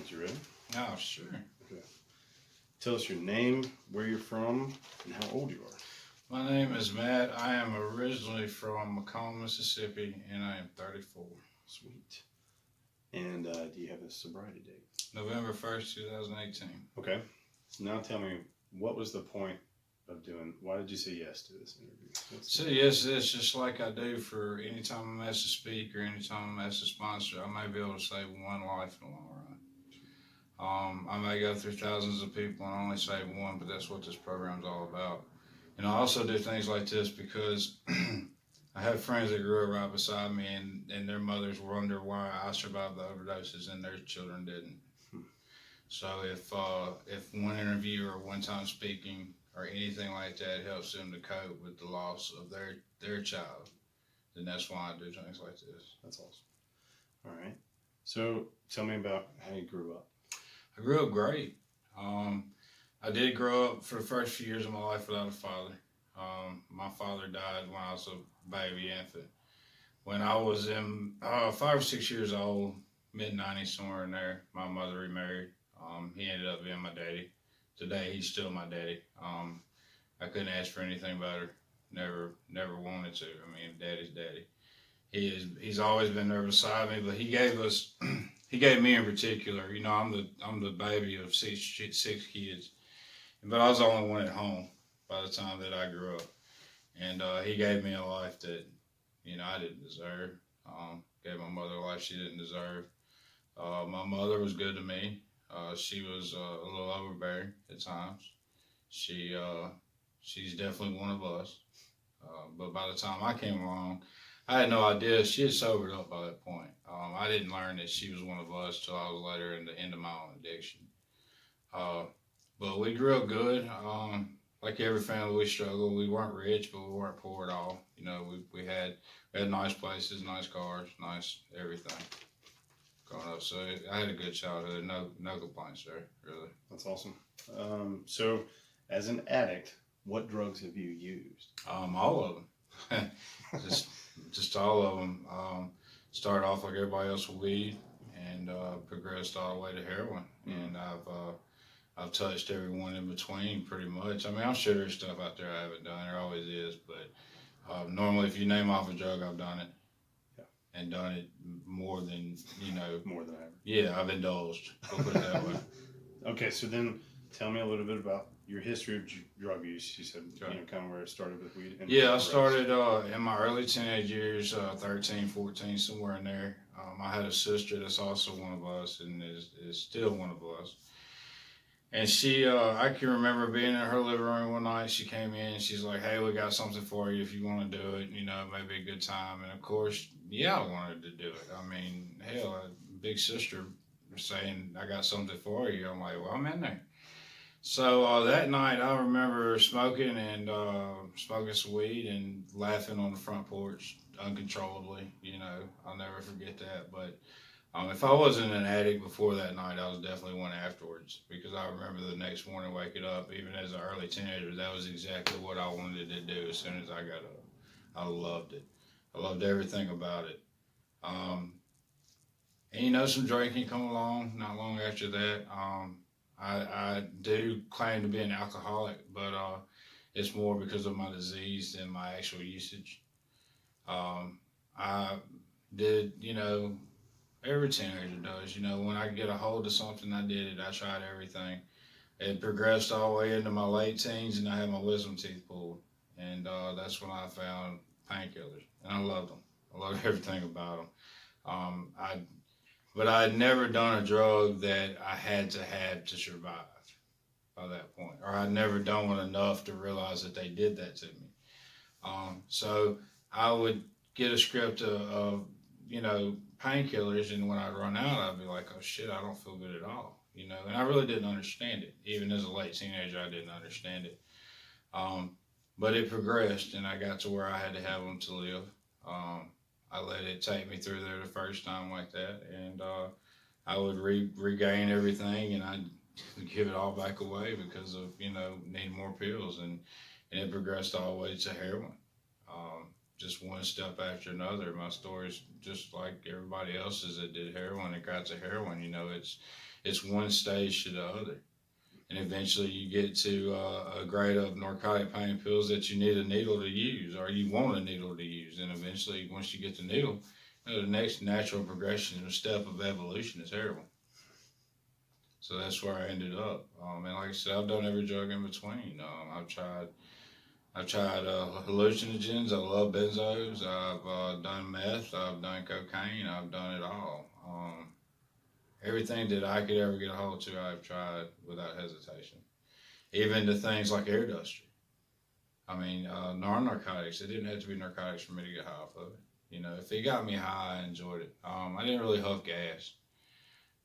questions. You ready? Oh, sure. Okay. Tell us your name, where you're from, and how old you are. My name is Matt. I am originally from Macomb, Mississippi, and I am 34. Sweet. And do you have a sobriety date? November 1st, 2018. Okay. So now tell me, what was the point of why did you say yes to this interview? So yes, it's just like I do for any time I'm asked to speak or any time I'm asked to sponsor, I may be able to save one life in the long run. I may go through thousands of people and only save one, but that's what this program's all about. And I also do things like this because I have friends that grew up right beside me, and their mothers wonder why I survived the overdoses and their children didn't. So if one interview or one time speaking or anything like that helps them to cope with the loss of their child, then that's why I do things like this. That's awesome. All right. So tell me about how you grew up. I grew up great. I did grow up for the first few years of my life without a father. My father died when I was a baby infant. When I was in 5 or 6 years old, mid-90s, somewhere in there, my mother remarried. He ended up being my daddy. Today, he's still my daddy. I couldn't ask for anything better. Never wanted to. I mean, daddy's daddy. He's always been there beside me, but he gave me in particular. You know, I'm the baby of six kids, but I was the only one at home by the time that I grew up, and he gave me a life that, you know, I didn't deserve. Gave my mother a life she didn't deserve. My mother was good to me. She was a little overbearing at times. She's definitely one of us. But by the time I came along, I had no idea. She had sobered up by that point. I didn't learn that she was one of us till I was later in the end of my own addiction. But we grew up good. Like every family, we struggled. We weren't rich, but we weren't poor at all. You know, we had nice places, nice cars, nice everything growing up. So I had a good childhood. No complaints there, really. That's awesome. So as an addict, what drugs have you used? All of them. just all of them. Started off like everybody else with weed, and progressed all the way to heroin. And I've touched everyone in between pretty much. I mean, I'm sure there's stuff out there I haven't done. There always is, but normally if you name off a drug, I've done it. Yeah. And done it more than, you know. More than ever. Yeah, I've indulged. We'll put it that way. Okay, so then tell me a little bit about your history of drug use. You said, Okay. you know, kind of where it started with weed. Yeah, I started in my early teenage years, 13, 14, somewhere in there. I had a sister that's also one of us and is still one of us. And she, I can remember being in her living room one night. She came in and she's like, "Hey, we got something for you if you want to do it. You know, it may be a good time." And of course, yeah, I wanted to do it. I mean, hell, a big sister saying, "I got something for you." I'm like, "Well, I'm in there." So that night, I remember smoking some weed and laughing on the front porch uncontrollably. You know, I'll never forget that. But if I wasn't an addict before that night, I was definitely one afterwards, because I remember the next morning waking up, even as an early teenager, that was exactly what I wanted to do as soon as I got up. I loved it. I loved everything about it. And you know, some drinking come along not long after that. I do claim to be an alcoholic, but it's more because of my disease than my actual usage. I did, you know, every teenager does. You know, when I get a hold of something, I did it. I tried everything. It progressed all the way into my late teens, and I had my wisdom teeth pulled. And that's when I found painkillers, and I loved them. I loved everything about them. But I had never done a drug that I had to have to survive by that point, or I'd never done one enough to realize that they did that to me. So I would get a script of you know, painkillers, and when I'd run out, I'd be like, "Oh shit, I don't feel good at all," you know. And I really didn't understand it. Even as a late teenager, I didn't understand it. But it progressed, and I got to where I had to have them to live. I let it take me through there the first time like that, and I would regain everything, and I'd give it all back away because of, you know, needing more pills, and it progressed all the way to heroin. just one step after another. My story's just like everybody else's that did heroin and got to heroin. You know, it's one stage to the other, and eventually you get to a grade of narcotic pain pills that you need a needle to use, or you want a needle to use, and eventually once you get the needle, you know, the next natural progression or step of evolution is heroin. So that's where I ended up. And like I said, I've done every drug in between. I've tried hallucinogens. I love benzos. I've done meth. I've done cocaine. I've done it all. Everything that I could ever get a hold to, I've tried without hesitation. Even the things like air duster. I mean, non-narcotics. It didn't have to be narcotics for me to get high off of it. You know, if it got me high, I enjoyed it. I didn't really huff gas,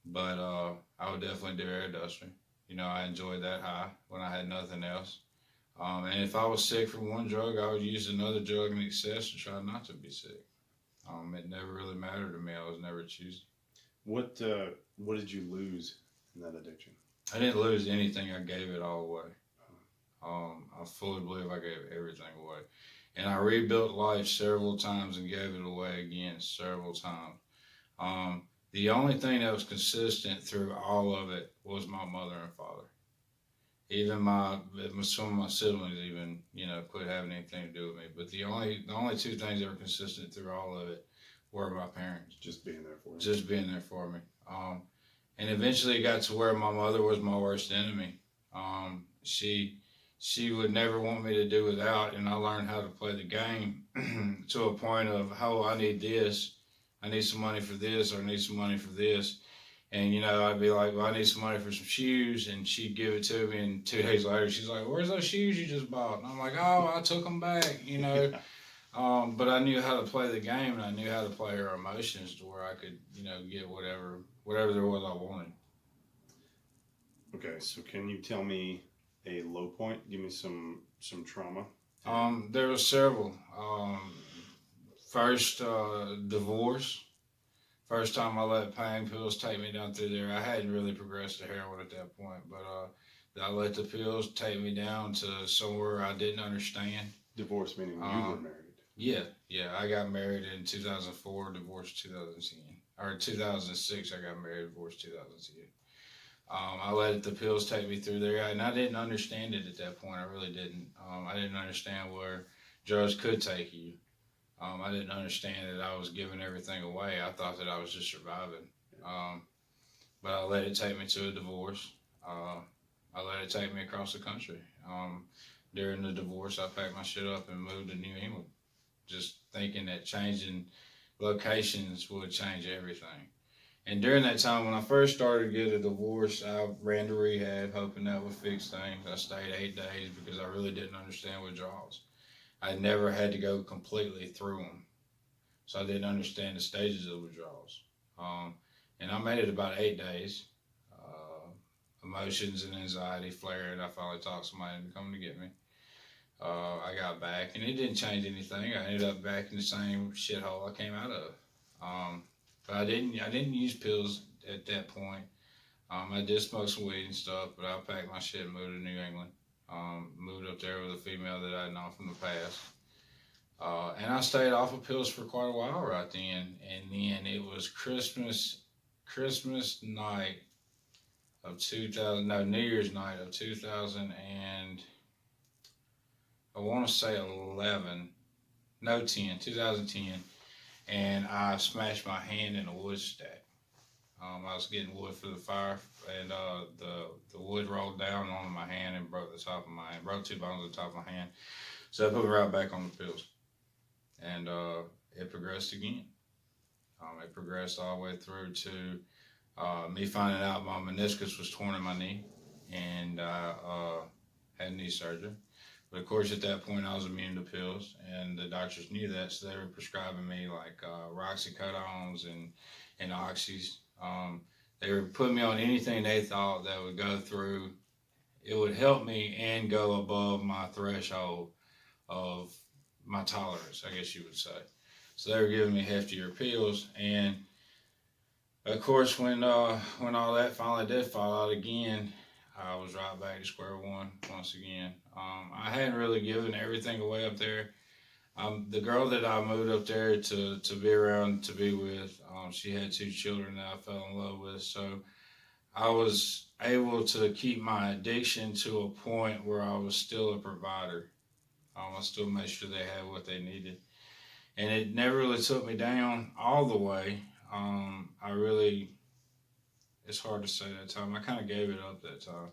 but I would definitely do air duster. You know, I enjoyed that high when I had nothing else. And if I was sick from one drug, I would use another drug in excess to try not to be sick. It never really mattered to me. I was never choosy. What did you lose in that addiction? I didn't lose anything. I gave it all away. I fully believe I gave everything away. And I rebuilt life several times and gave it away again several times. The only thing that was consistent through all of it was my mother and father. Even some of my siblings even, you know, quit having anything to do with me. But the only two things that were consistent through all of it were my parents. Just being there for you. Just being there for me. And eventually it got to where my mother was my worst enemy. She would never want me to do without, and I learned how to play the game to a point of, oh, I need this. I need some money for this, or I need some money for this. And, you know, I'd be like, well, I need some money for some shoes. And she'd give it to me. And 2 days later, she's like, where's those shoes you just bought? And I'm like, oh, I took them back, you know. But I knew how to play the game, and I knew how to play her emotions to where I could, you know, get whatever there was I wanted. Okay, so can you tell me a low point? Give me some trauma. There were several. First, divorce. First time I let pain pills take me down through there. I hadn't really progressed to heroin at that point, but I let the pills take me down to somewhere I didn't understand. Divorce meaning you were married. Yeah. I got married in 2004, divorced 2010. Or 2006, I got married, divorced 2010. I let the pills take me through there, and I didn't understand it at that point. I really didn't. I didn't understand where drugs could take you. I didn't understand that I was giving everything away. I thought that I was just surviving. But I let it take me to a divorce. I let it take me across the country. During the divorce, I packed my shit up and moved to New England, just thinking that changing locations would change everything. And during that time, when I first started to get a divorce, I ran to rehab, hoping that would fix things. I stayed 8 days because I really didn't understand withdrawals. I never had to go completely through them, so I didn't understand the stages of withdrawals. And I made it about 8 days. Emotions and anxiety flared. I finally talked somebody into coming to get me. I got back, and it didn't change anything. I ended up back in the same shithole I came out of. But I didn't use pills at that point. I did smoke some weed and stuff, but I packed my shit and moved to New England. Moved up there with a female that I'd known from the past. And I stayed off of pills for quite a while right then. And then it was Christmas night of 2000, no, New Year's night of 2000 and I want to say 2010. And I smashed my hand in a wood stack. I was getting wood for the fire, and the wood rolled down onto my hand and broke the top of my hand, broke 2 bones at the top of my hand. So I put me right back on the pills. And it progressed again. It progressed all the way through to me finding out my meniscus was torn in my knee, and I had knee surgery. But of course, at that point, I was immune to pills, and the doctors knew that, so they were prescribing me like roxycodones and oxys. They were putting me on anything they thought that would go through. It would help me and go above my threshold of my tolerance, I guess you would say. So they were giving me heftier pills, and of course, when all that finally did fall out again, I was right back to square one once again. I hadn't really given everything away up there. The girl that I moved up there to be around, to be with, she had 2 children that I fell in love with. So I was able to keep my addiction to a point where I was still a provider. I still made sure they had what they needed. And it never really took me down all the way. I really, it's hard to say that time. I kind of gave it up that time.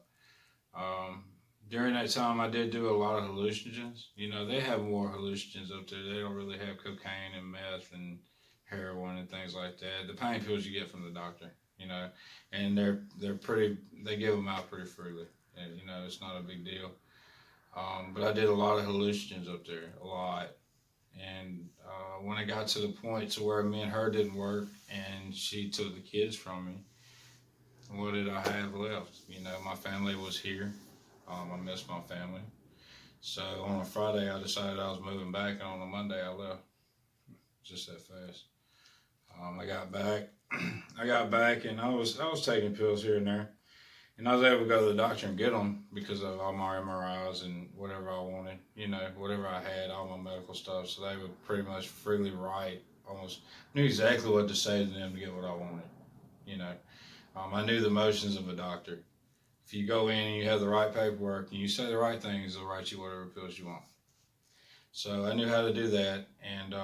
Um, During that time, I did do a lot of hallucinogens. You know, they have more hallucinogens up there. They don't really have cocaine and meth and heroin and things like that. The pain pills you get from the doctor, you know, and they're pretty. They give them out pretty freely, and you know, it's not a big deal. But I did a lot of hallucinogens up there, a lot. And when it got to the point to where me and her didn't work, and she took the kids from me, what did I have left? You know, my family was here. I missed my family. So on a Friday, I decided I was moving back, and on a Monday, I left. Just that fast. I got back. I got back, and I was taking pills here and there, and I was able to go to the doctor and get them because of all my MRIs and whatever I wanted. You know, whatever I had, all my medical stuff. So they would pretty much freely write. Almost knew exactly what to say to them to get what I wanted. You know, I knew the motions of a doctor. If you go in and you have the right paperwork and you say the right things, they'll write you whatever pills you want. So I knew how to do that, and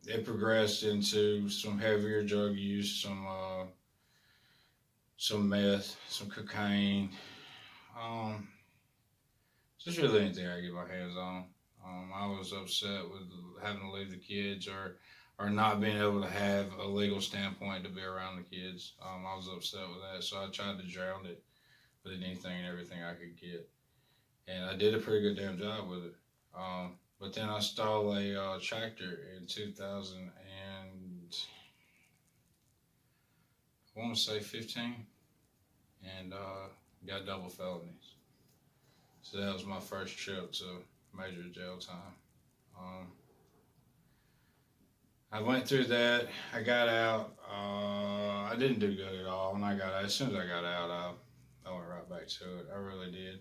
it progressed into some heavier drug use, some meth, some cocaine, just really anything I could get my hands on. I was upset with having to leave the kids or not being able to have a legal standpoint to be around the kids. I was upset with that, so I tried to drown it with anything and everything I could get. And I did a pretty good damn job with it. But then I stole a tractor in 2000 and I want to say 15, and got double felonies. So that was my first trip to major jail time. I went through that. I got out. I didn't do good at all when I got out. As soon as I got out, I went right back to it. I really did.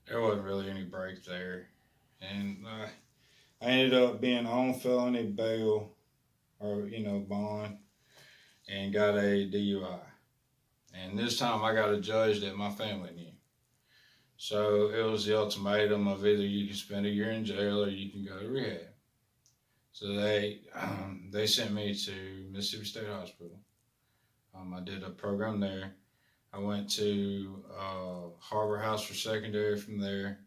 There wasn't really any break there. And I ended up being on felony bail or, you know, bond, and got a DUI. And this time I got a judge that my family knew. So it was the ultimatum of either you can spend a year in jail or you can go to rehab. So they sent me to Mississippi State Hospital. I did a program there. I went to Harbor House for secondary from there.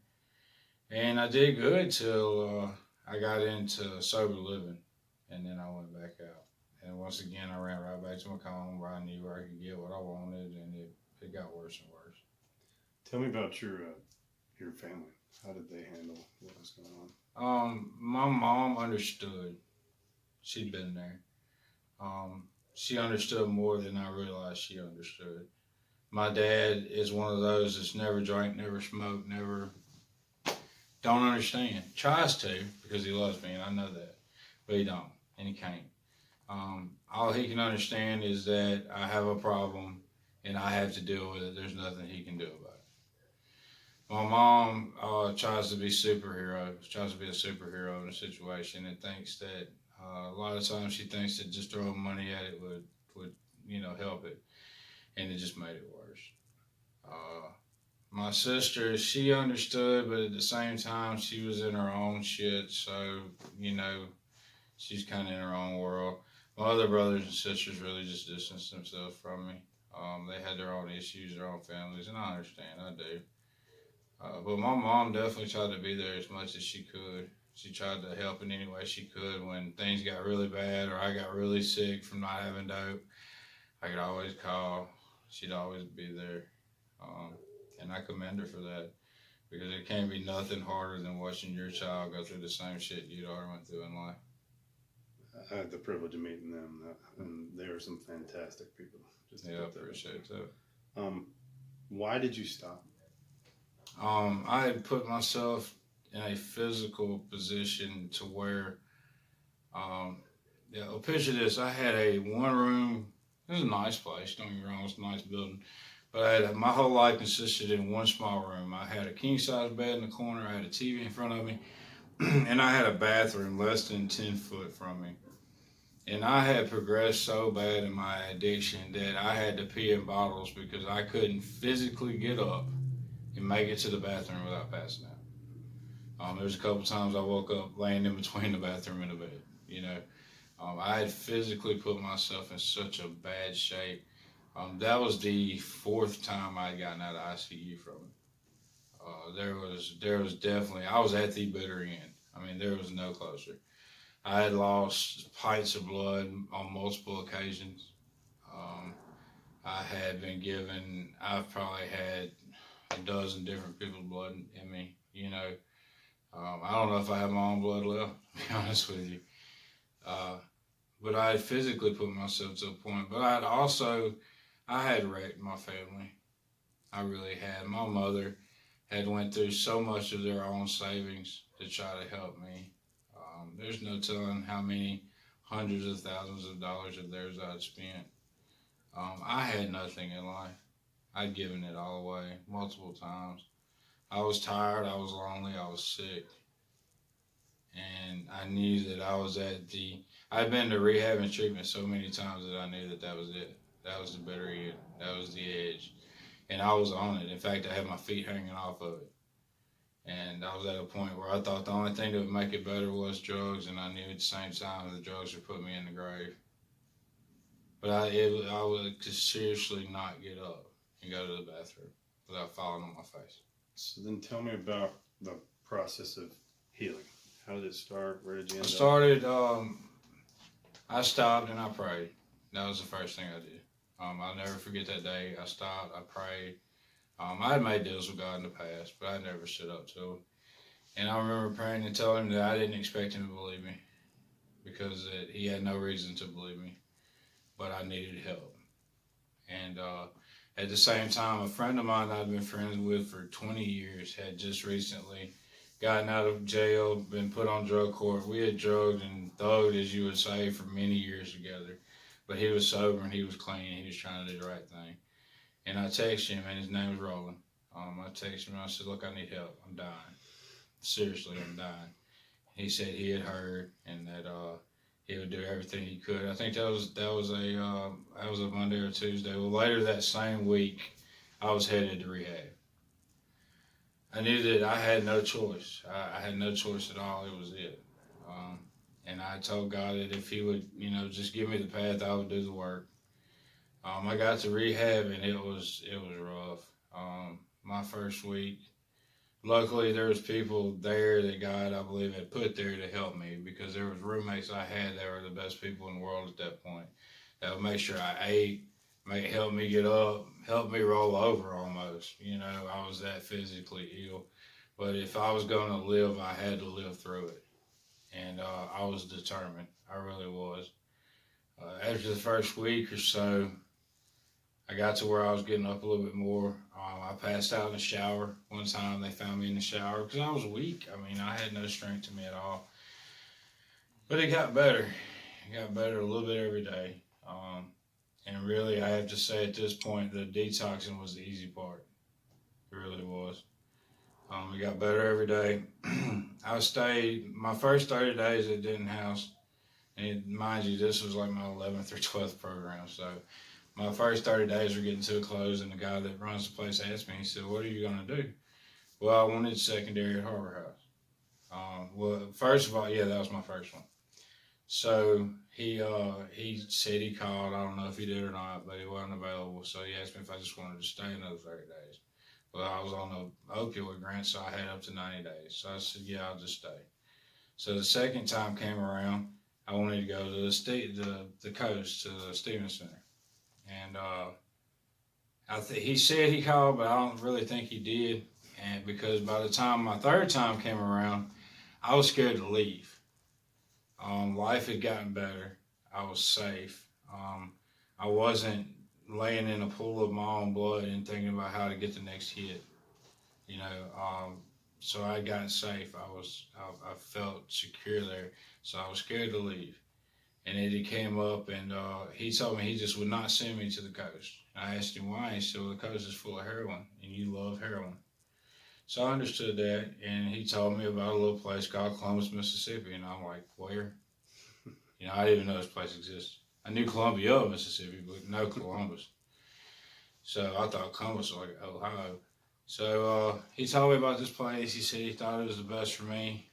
And I did good till I got into sober living. And then I went back out. And once again, I ran right back to Macomb where I knew where I could get what I wanted, and it got worse and worse. Tell me about your family. How did they handle what was going on? My mom understood. She'd been there. She understood more than I realized she understood. My dad is one of those that's never drank, never smoked, never, don't understand. Tries to because he loves me, and I know that, but he don't, and he can't. All he can understand is that I have a problem and I have to deal with it. There's nothing he can do about it. My mom tries to be a superhero in a situation, and thinks that a lot of times she thinks that just throwing money at it would help it, and it just made it worse. My sister, she understood, but at the same time she was in her own shit, so she's kind of in her own world. My other brothers and sisters really just distanced themselves from me. They had their own issues, their own families, and I understand, I do. But my mom definitely tried to be there as much as she could. She tried to help in any way she could. When things got really bad or I got really sick from not having dope, I could always call. She'd always be there. And I commend her for that, because it can't be nothing harder than watching your child go through the same shit you'd already went through in life. I had the privilege of meeting them, and they are some fantastic people. Yeah, I appreciate that. Why did you stop? I had put myself in a physical position to where, picture this. I had a one room, it was a nice place, don't get me wrong, it's a nice building. But my whole life consisted in one small room. I had a king size bed in the corner, I had a TV in front of me, and I had a bathroom less than 10 foot from me. And I had progressed so bad in my addiction that I had to pee in bottles because I couldn't physically get up and make it to the bathroom without passing out. There's a couple times I woke up laying in between the bathroom and the bed. You know, I had physically put myself in such a bad shape. That was the fourth time I had gotten out of ICU from it. There was definitely, I was at the bitter end. I mean, there was no closer. I had lost pints of blood on multiple occasions. Um, I had been given, I've probably had a dozen different people's blood in me. You know, I don't know if I have my own blood left, to be honest with you. Uh, but I had physically put myself to a point. But I had wrecked my family. I really had. My mother had went through so much of their own savings to try to help me. There's no telling how many hundreds of thousands of dollars of theirs I'd spent. I had nothing in life. I'd given it all away multiple times. I was tired, I was lonely, I was sick. And I knew that I'd been to rehab and treatment so many times that I knew that that was it. That was the bitter end. That was the edge. And I was on it. In fact, I had my feet hanging off of it. And I was at a point where I thought the only thing that would make it better was drugs, and I knew at the same time the drugs would put me in the grave. But I would seriously not get up and go to the bathroom without falling on my face. So then tell me about the process of healing. How did it start? Where did you end I up? started, I stopped and I prayed. That was the first thing I did. I'll never forget that day. I stopped, I prayed. I had made deals with God in the past, but I never stood up to him. And I remember praying and telling him that I didn't expect him to believe me because he had no reason to believe me, but I needed help. And at the same time, a friend of mine I'd been friends with for 20 years had just recently gotten out of jail, been put on drug court. We had drugged and thugged, as you would say, for many years together. But he was sober and he was clean and he was trying to do the right thing. And I texted him, and his name was Roland. I texted him and I said, "Look, I need help. I'm dying. Seriously, I'm dying." He said he had heard and that he would do everything he could. I think that was a Monday or Tuesday. Well, later that same week, I was headed to rehab. I knew that I had no choice. I had no choice at all. It was it. Um, and I told God that if He would, just give me the path, I would do the work. I got to rehab and it was rough. My first week, luckily there was people there that God, I believe, had put there to help me because there was roommates I had that were the best people in the world at that point. That would make sure I ate, help me get up, help me roll over almost. I was that physically ill. But if I was going to live, I had to live through it. And I was determined. I really was. After the first week or so, I got to where I was getting up a little bit more. I passed out in the shower one time. They found me in the shower because I was weak. I mean, I had no strength to me at all. But it got better. It got better a little bit every day. And really, I have to say at this point, the detoxing was the easy part. It really was. It got better every day. I stayed my first 30 days at Denton House. And mind you, this was like my 11th or 12th program. So my first 30 days were getting to a close, and the guy that runs the place asked me, he said, "What are you going to do?" Well, I wanted secondary at Harbor House. Well, first of all, yeah, that was my first one. So he said he called. I don't know if he did or not, but he wasn't available. So he asked me if I just wanted to stay another 30 days. Well, I was on the opioid grant, so I had up to 90 days. So I said, yeah, I'll just stay. So the second time came around, I wanted to go to the coast, to the Stevens Center. And he said he called, but I don't really think he did. And because by the time my third time came around, I was scared to leave. Life had gotten better. I was safe. I wasn't laying in a pool of my own blood and thinking about how to get the next hit. So I had gotten safe. I felt secure there. So I was scared to leave. And then he came up and he told me he just would not send me to the coast. I asked him why. He said, "Well, the coast is full of heroin and you love heroin." So I understood that, and he told me about a little place called Columbus, Mississippi, and I'm like, where? You know, I didn't even know this place existed. I knew Columbia, Mississippi, but no Columbus. So I thought Columbus was like Ohio. So he told me about this place. He said he thought it was the best for me.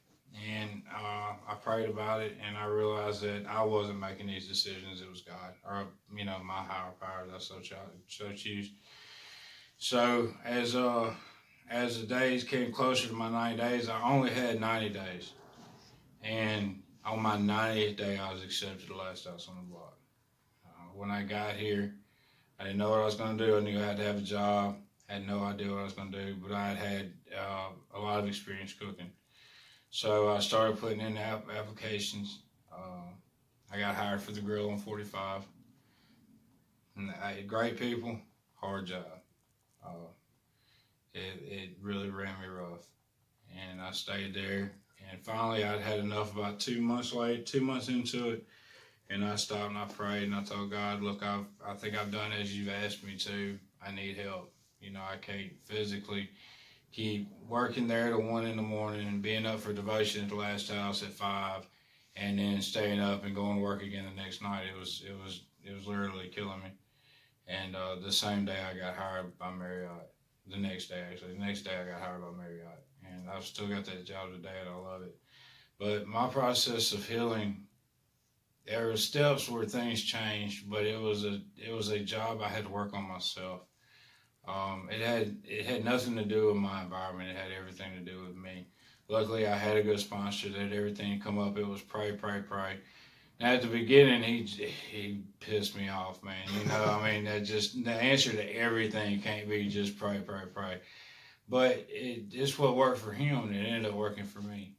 And I prayed about it, and I realized that I wasn't making these decisions. It was God, or, you know, my higher power that I so choose. So as the days came closer to my 90 days, I only had 90 days. And on my 90th day, I was accepted the last house on the block. When I got here, I didn't know what I was going to do. I knew I had to have a job. Had no idea what I was going to do, but I had a lot of experience cooking. So I started putting in applications. I got hired for the grill on 45. And great people, hard job. It really ran me rough. And I stayed there. And finally, I'd had enough about 2 months late, 2 months into it. And I stopped and I prayed and I told God, look, I think I've done as you've asked me to. I need help. You know, I can't physically keep working there till 1 in the morning and being up for devotion at the last house at 5, and then staying up and going to work again the next night. It was literally killing me. And the same day I got hired by Marriott. The next day I got hired by Marriott, and I've still got that job today, and I love it. But my process of healing, there were steps where things changed, but it was a job I had to work on myself. It had nothing to do with my environment. It had everything to do with me. Luckily, I had a good sponsor that everything come up. It was pray, pray, pray. Now, at the beginning, he pissed me off, man. You know, I mean, that just the answer to everything can't be just pray, pray, pray. But it's what worked for him, and it ended up working for me.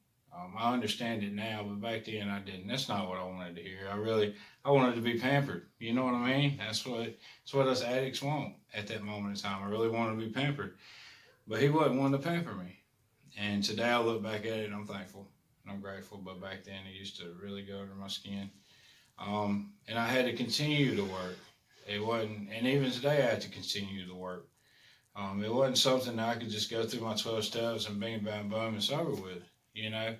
I understand it now, but back then I didn't. That's not what I wanted to hear. I wanted to be pampered. You know what I mean? That's what us addicts want at that moment in time. I really wanted to be pampered, but he wasn't one to pamper me. And today I look back at it and I'm thankful and I'm grateful. But back then it used to really go under my skin, and I had to continue to work. It wasn't, and even today I had to continue to work. It wasn't something that I could just go through my 12 steps and bing, bang, boom, and sober with. You know,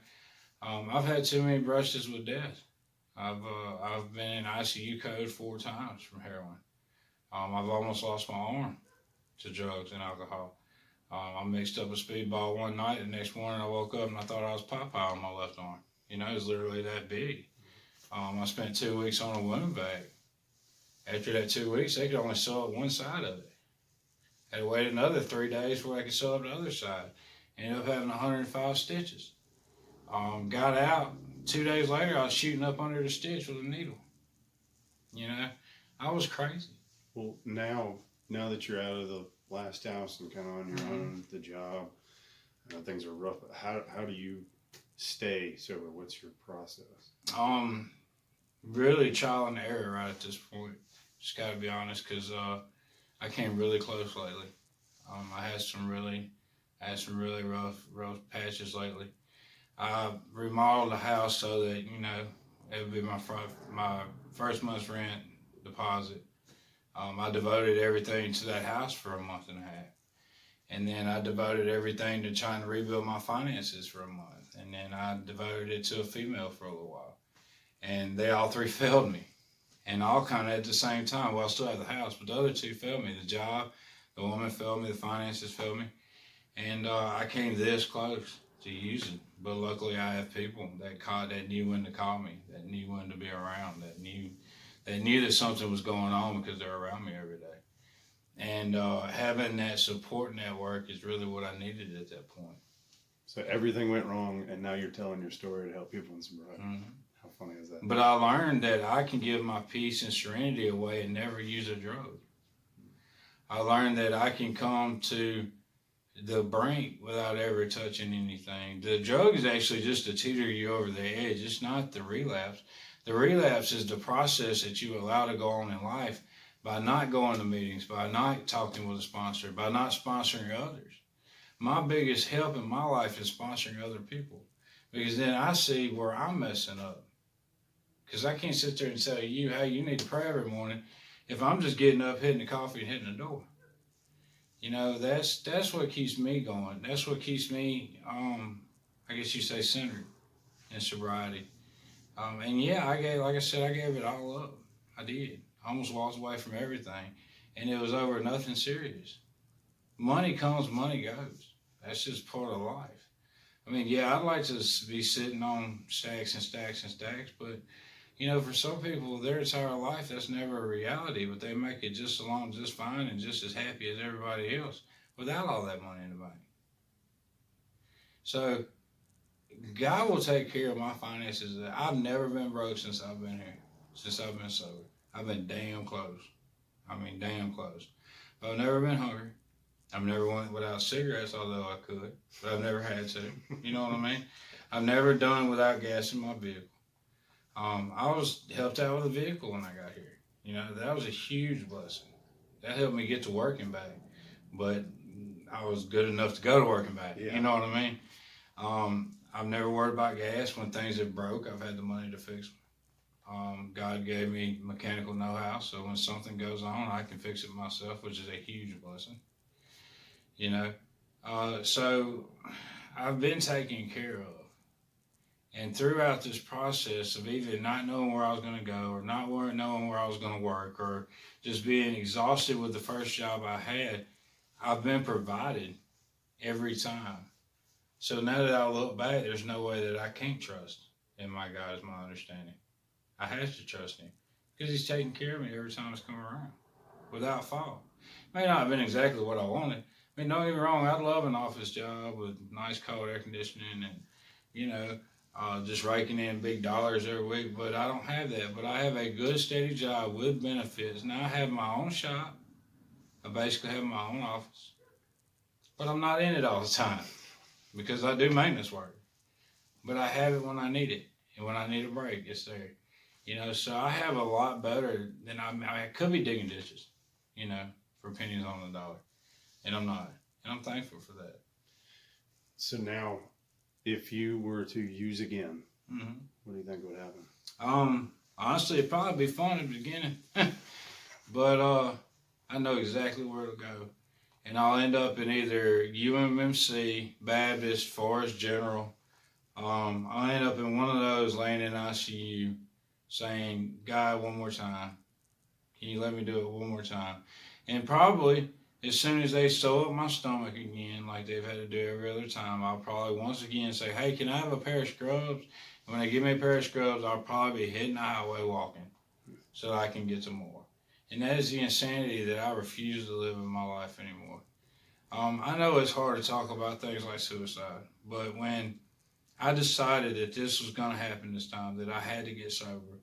I've had too many brushes with death. I've been in ICU code 4 times from heroin. I've almost lost my arm to drugs and alcohol. I mixed up a speedball one night. The next morning I woke up and I thought I was Popeye on my left arm. You know, it was literally that big. I spent 2 weeks on a wound bag. After that 2 weeks, they could only sew up one side of it. Had to wait another 3 days before I could sew up the other side. Ended up having 105 stitches. Got out. 2 days later, I was shooting up under the stitch with a needle. You know, I was crazy. Well, now that you're out of the last house and kind of on your own, the job, things are rough. How do you stay sober? What's your process? Really trial and error right at this point. Just got to be honest, because I came really close lately. I had some really rough patches lately. I remodeled the house so that, you know, it would be my first month's rent deposit. I devoted everything to that house for a month and a half. And then I devoted everything to trying to rebuild my finances for a month. And then I devoted it to a female for a little while. And they all 3 failed me. And all kind of at the same time. Well, I still had the house, but the other 2 failed me. The job, the woman failed me, the finances failed me. And I came this close to using. But luckily I have people that knew when to call me, that knew when to be around, that knew that something was going on because they're around me every day. And having that support network is really what I needed at that point. So everything went wrong, and now you're telling your story to help people in sobriety. Mm-hmm. How funny is that? But I learned that I can give my peace and serenity away and never use a drug. I learned that I can come to the brink without ever touching anything. The drug is actually just to teeter you over the edge. It's not the relapse. The relapse is the process that you allow to go on in life by not going to meetings, by not talking with a sponsor, by not sponsoring others. My biggest help in my life is sponsoring other people, because then I see where I'm messing up. Because I can't sit there and tell you, hey, you need to pray every morning if I'm just getting up, hitting the coffee, and hitting the door. You know, that's what keeps me going. That's what keeps me, I guess you say, centered in sobriety. And yeah, like I said, I gave it all up. I did. I almost walked away from everything, and it was over nothing serious. Money comes, money goes. That's just part of life. I mean, yeah, I'd like to be sitting on stacks and stacks and stacks, but you know, for some people, their entire life, that's never a reality, but they make it just along just fine and just as happy as everybody else without all that money in the bank. So, God will take care of my finances. I've never been broke since I've been here, since I've been sober. I've been damn close. I mean, damn close. But I've never been hungry. I've never went without cigarettes, although I could, but I've never had to. You know what I mean? I've never done without gas in my vehicle. I was helped out with a vehicle when I got here. You know, that was a huge blessing. That helped me get to work and back. But I was good enough to go to work and back. Yeah. You know what I mean? I've never worried about gas. When things have broke, I've had the money to fix them. God gave me mechanical know-how, so when something goes on, I can fix it myself, which is a huge blessing. You know? So I've been taken care of. And throughout this process of either not knowing where I was going to go or not knowing where I was going to work or just being exhausted with the first job I had, I've been provided every time. So now that I look back, there's no way that I can't trust in my God, is my understanding. I have to trust him because he's taking care of me every time it's come around without fault. It may not have been exactly what I wanted. I mean, don't get me wrong, I'd love an office job with nice cold air conditioning and, you know, just raking in big dollars every week, but I don't have that. But I have a good, steady job with benefits. Now I have my own shop. I basically have my own office. But I'm not in it all the time because I do maintenance work. But I have it when I need it. And when I need a break, it's there. You know, so I have a lot better than I could be digging ditches, you know, for pennies on the dollar. And I'm not. And I'm thankful for that. So now, if you were to use again, mm-hmm. What do you think would happen? Honestly, it'd probably be fun at the beginning. But I know exactly where to go. And I'll end up in either UMMC, Baptist, Forest General. I'll end up in one of those laying in ICU saying, God, one more time. Can you let me do it one more time? And probably as soon as they sew up my stomach again, like they've had to do every other time, I'll probably once again say, hey, can I have a pair of scrubs? And when they give me a pair of scrubs, I'll probably be hitting the highway walking so that I can get some more. And that is the insanity that I refuse to live in my life anymore. I know it's hard to talk about things like suicide, but when I decided that this was going to happen this time, that I had to get sober,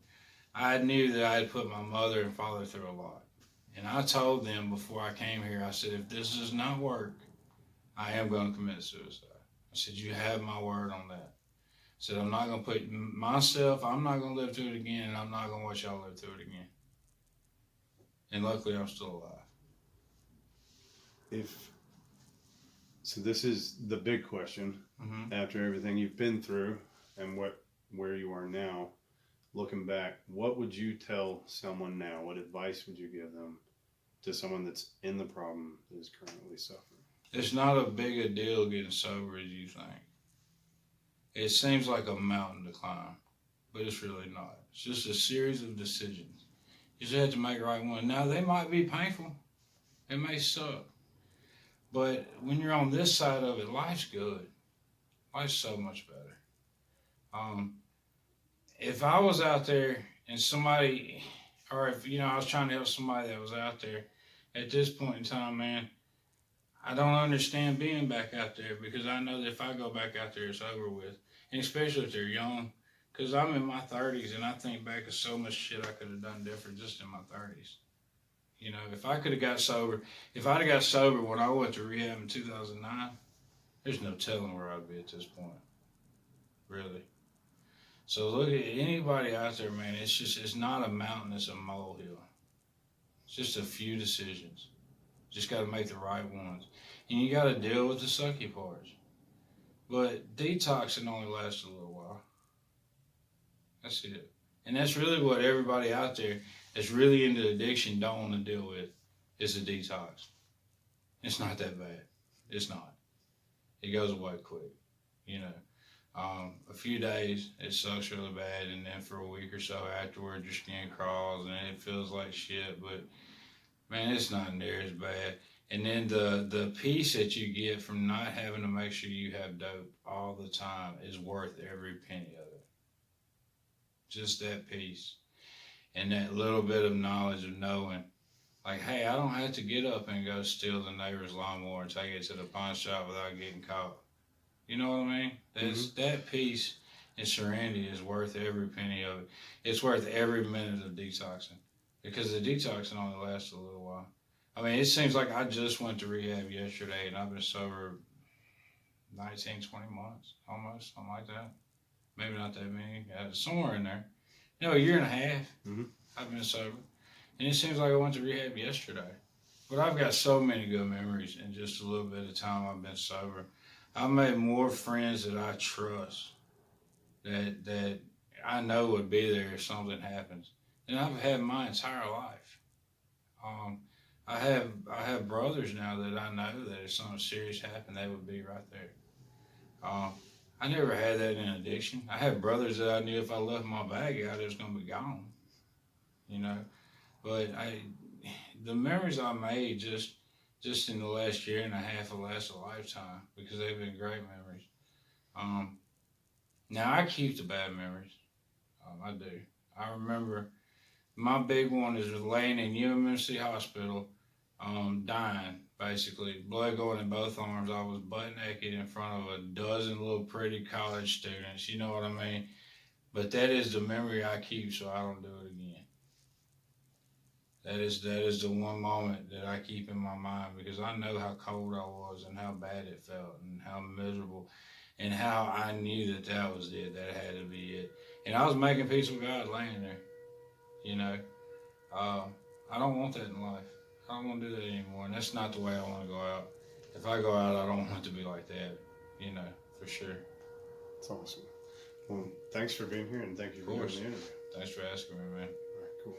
I knew that I had put my mother and father through a lot. And I told them before I came here, I said, if this does not work, I am going to commit suicide. I said, you have my word on that. I said, I'm not going to put myself, I'm not going to live through it again, and I'm not going to watch y'all live through it again. And luckily, I'm still alive. So this is the big question. Mm-hmm. After everything you've been through and where you are now, looking back, what would you tell someone now? What advice would you give them to someone that's in the problem that is currently suffering? It's not a big a deal getting sober as you think. It seems like a mountain to climb, but it's really not. It's just a series of decisions. You just have to make the right one. Now, they might be painful. It may suck. But when you're on this side of it, life's good. Life's so much better. If I was out there and somebody, or if, you know, I was trying to help somebody that was out there at this point in time, man, I don't understand being back out there because I know that if I go back out there, it's over with. And especially if they're young, because I'm in my 30s and I think back of so much shit I could have done different just in my 30s. You know, if I could have got sober, if I'd have got sober when I went to rehab in 2009, there's no telling where I'd be at this point. Really. So look at anybody out there, man. It's not a mountain, it's a molehill. It's just a few decisions. Just got to make the right ones. And you got to deal with the sucky parts. But detoxing only lasts a little while. That's it. And that's really what everybody out there that's really into addiction don't want to deal with, is a detox. It's not that bad. It's not. It goes away quick, you know. A few days, it sucks really bad, and then for a week or so afterward, your skin crawls and it feels like shit. But man, it's not near as bad. And then the peace that you get from not having to make sure you have dope all the time is worth every penny of it. Just that peace and that little bit of knowledge of knowing, like, hey, I don't have to get up and go steal the neighbor's lawnmower and take it to the pawn shop without getting caught. You know what I mean? That peace and serenity is worth every penny of it. It's worth every minute of detoxing, because the detoxing only lasts a little while. I mean, it seems like I just went to rehab yesterday and I've been sober 19, 20 months, almost, something like that. Maybe not that many, somewhere in there. You know, a year and a half I've been sober. And it seems like I went to rehab yesterday. But I've got so many good memories in just a little bit of time I've been sober. I've made more friends that I trust, that I know would be there if something happens, than I've had my entire life. I have brothers now that I know that if something serious happened, they would be right there. I never had that in addiction. I had brothers that I knew if I left my bag out, it was going to be gone. You know, but the memories I made just in the last year and a half will last a lifetime, because they've been great memories. Now I keep the bad memories. I do. I remember my big one is laying in UMMC hospital, dying, basically, blood going in both arms. I was butt naked in front of a dozen little pretty college students. You know what I mean? But that is the memory I keep, so I don't do it again. That is the one moment that I keep in my mind, because I know how cold I was and how bad it felt and how miserable, and how I knew that was it, that had to be it. And I was making peace with God laying there, you know. I don't want that in life. I don't want to do that anymore, and that's not the way I want to go out. If I go out, I don't want it to be like that, you know, for sure. That's awesome. Well, thanks for being here, and thank you for doing the interview. Thanks for asking me, man. All right, cool.